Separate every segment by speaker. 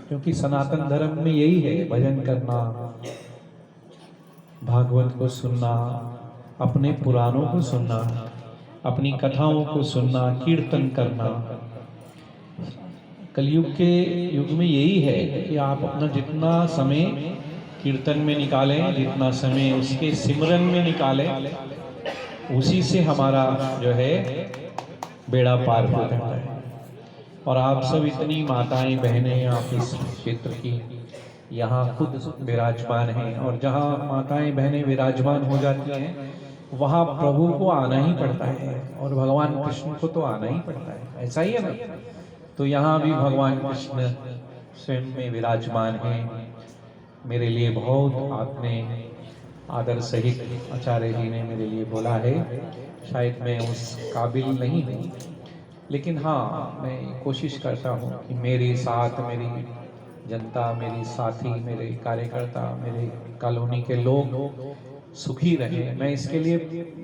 Speaker 1: क्योंकि सनातन धर्म में यही है, भजन करना, भागवत को सुनना, अपने पुराणों को सुनना, अपनी कथाओं को सुनना, कीर्तन करना। कलयुग के युग में यही है कि आप अपना जितना समय कीर्तन में निकालें, जितना समय उसके सिमरन में निकालें, उसी से हमारा जो है बेड़ा पार हो जाता है। और आप सब इतनी माताएं बहनें आप इस क्षेत्र की यहाँ खुद विराजमान हैं, और जहाँ माताएं बहनें विराजमान हो जाती हैं वहाँ प्रभु को आना ही पड़ता है, और भगवान कृष्ण को तो आना ही पड़ता है, ऐसा ही है ना। तो यहाँ भी भगवान कृष्ण स्वयं में विराजमान हैं। मेरे लिए बहुत आपने आदर सहित आचार्य जी ने मेरे लिए बोला है, शायद मैं उस काबिल नहीं हूँ, लेकिन हाँ मैं कोशिश करता हूँ कि मेरे साथ मेरी जनता, मेरी साथी, मेरे कार्यकर्ता, मेरे कॉलोनी के लोग सुखी रहे। मैं इसके लिए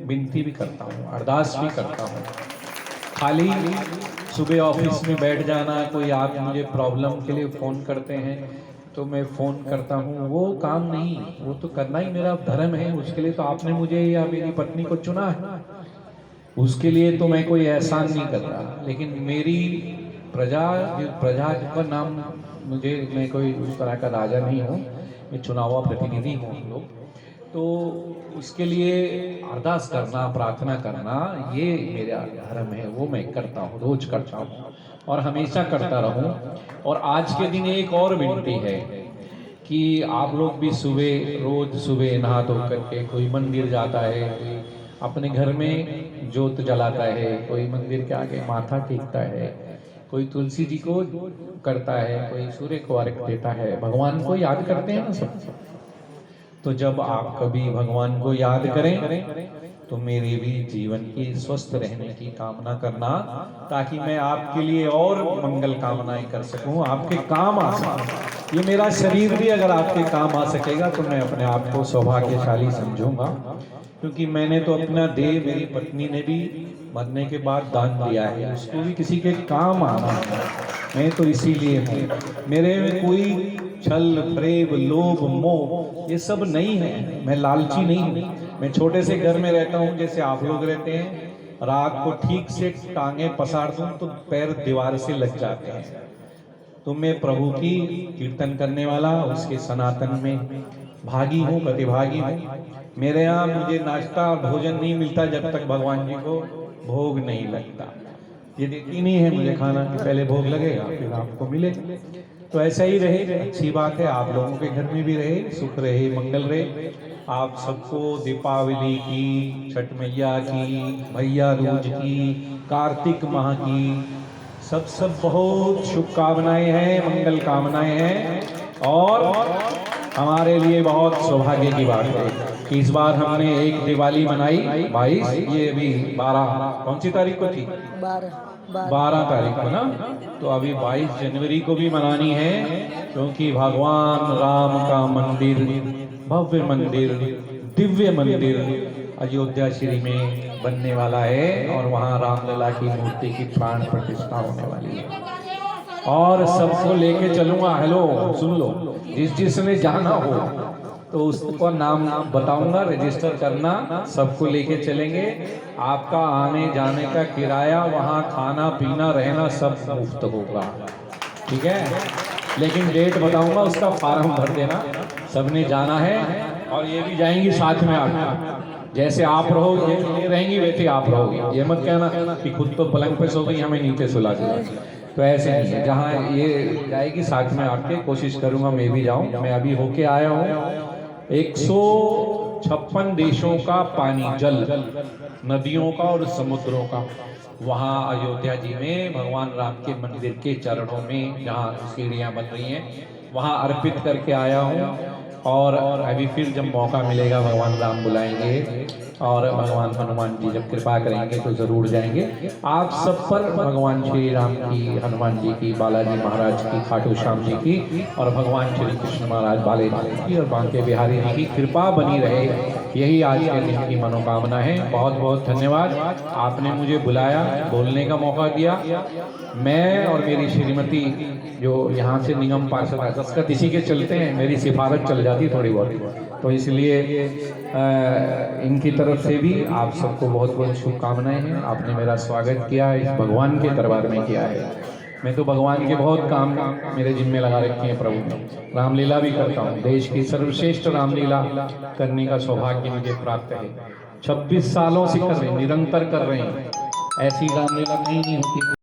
Speaker 1: विनती भी करता हूँ, अरदास भी करता हूँ। खाली सुबह ऑफिस में बैठ जाना, कोई आप मुझे प्रॉब्लम के लिए फ़ोन करते हैं तो मैं फ़ोन करता हूँ, वो काम नहीं, वो तो करना ही मेरा धर्म है। उसके लिए तो आपने मुझे या मेरी पत्नी को चुना है, उसके लिए तो मैं कोई एहसान नहीं कर रहा। लेकिन मेरी प्रजा का नाम, मुझे, मैं कोई उस तरह का राजा नहीं हूँ, मैं चुना हुआ प्रतिनिधि हूँ हम लोग। तो उसके लिए अरदास करना, प्रार्थना करना, ये मेरा धर्म है, वो मैं करता हूँ, रोज करता हूँ और हमेशा करता रहूँ। और आज के दिन एक और विनती है कि आप लोग भी रोज सुबह नहा धो करके, कोई मंदिर जाता है, कोई अपने घर में ज्योत जलाता है, कोई मंदिर के आगे माथा टेकता है, कोई तुलसी जी को करता है, कोई सूर्य को अर्घ देता है, भगवान को याद करते हैं ना सब। तो जब आप कभी भगवान को याद करें तो मेरे भी जीवन की स्वस्थ रहने की कामना करना, ताकि मैं आपके लिए और मंगल कामनाएं कर सकूं, आपके काम आ सकूं। ये मेरा शरीर भी अगर आपके काम आ सकेगा तो मैं अपने आप को सौभाग्यशाली समझूंगा, क्योंकि मैंने तो अपना देह, मेरी पत्नी ने भी मरने के बाद दान दिया है, उसको भी किसी के काम आना है। मैं तो इसीलिए हूँ, मेरे में कोई छल, प्रेम, लोभ, मोह ये सब नहीं है। मैं लालची नहीं हूँ। मैं छोटे से घर में रहता हूँ जैसे आप लोग रहते हैं। रात को ठीक से टांगे पसार दूं तो पैर दीवार से लग जाते हैं। तो मैं प्रभु की कीर्तन करने वाला, उसके सनातन में भागी हूँ, प्रतिभागी हूँ। मेरे यहाँ मुझे नाश्ता भोजन नहीं मिलता जब तक भगवान जी को भोग नहीं लगता। ये यकीन नहीं है मुझे खाना कि पहले भोग लगेगा फिर आपको मिलेगा। तो ऐसा ही रहे, अच्छी बात है, आप लोगों के घर में भी रहे, सुख रहे, मंगल रहे। आप सबको दीपावली की, छठ मैया की, भैया दूज की, कार्तिक माह की सब बहुत शुभकामनाएं हैं, मंगल कामनाएं हैं। और हमारे लिए बहुत सौभाग्य की बात है कि इस बार हमने एक दिवाली मनाई 22, ये अभी 12, कौन सी तारीख को थी? 12 तारीख को ना। तो अभी 22 जनवरी को भी मनानी है, क्योंकि भगवान राम का मंदिर, भव्य मंदिर, दिव्य मंदिर अयोध्या श्री में बनने वाला है, और वहाँ रामलला की मूर्ति की प्राण प्रतिष्ठा होने वाली है। और सबको लेके चलूंगा। हेलो, सुन लो, जिसने जाना हो तो उसको नाम बताऊंगा, रजिस्टर करना, सबको लेके चलेंगे। आपका आने जाने का किराया, वहाँ खाना पीना रहना सब मुफ्त होगा, ठीक है। लेकिन डेट बताऊंगा, उसका फॉर्म भर देना। सबने जाना है, और ये भी जाएंगी साथ में आकर। जैसे आप रहोगे, ये रहेंगी वैसे आप रहोगे। ये मत कहना कि खुद तो पलंग पे सो गई, हमें नीचे सुला दिया, तो ऐसे नहीं है। जहाँ ये जाएगी साथ में आके, कोशिश करूंगा मैं भी जाऊं। मैं अभी होके आया हूँ 156 देशों का पानी, जल, नदियों का और समुद्रों का, वहाँ अयोध्या जी में भगवान राम के मंदिर के चरणों में जहाँ सीढ़ियाँ बन रही हैं, वहाँ अर्पित करके आया हूँ। और अभी फिर जब मौका मिलेगा, भगवान राम बुलाएंगे और भगवान हनुमान जी जब कृपा करेंगे तो जरूर जाएंगे। आप सब पर भगवान श्री राम की, हनुमान जी की, बालाजी महाराज की, खाटू श्याम जी की, और भगवान श्री कृष्ण महाराज बाले जी की और बांके बिहारी जी की कृपा बनी रहे। यही आज के दिन की मनोकामना है। बहुत बहुत धन्यवाद, आपने मुझे बुलाया, बोलने का मौका दिया। मैं और मेरी श्रीमती जो यहाँ से निगम पार्षद दस्तखत इसी के चलते हैं, मेरी सिफारिश चल जाती थोड़ी बहुत, तो इसलिए इनकी तरफ से भी आप सबको बहुत बहुत शुभकामनाएं हैं। आपने मेरा स्वागत किया, इस भगवान के दरबार में किया है। मैं तो भगवान के बहुत काम मेरे जिम्मे लगा रखे हैं प्रभु ने, रामलीला भी करता हूँ। देश की सर्वश्रेष्ठ रामलीला करने का सौभाग्य मुझे प्राप्त है। 26 सालों से कर रहे हैं, निरंतर कर रहे हैं। ऐसी रामलीला कहीं नहीं होती।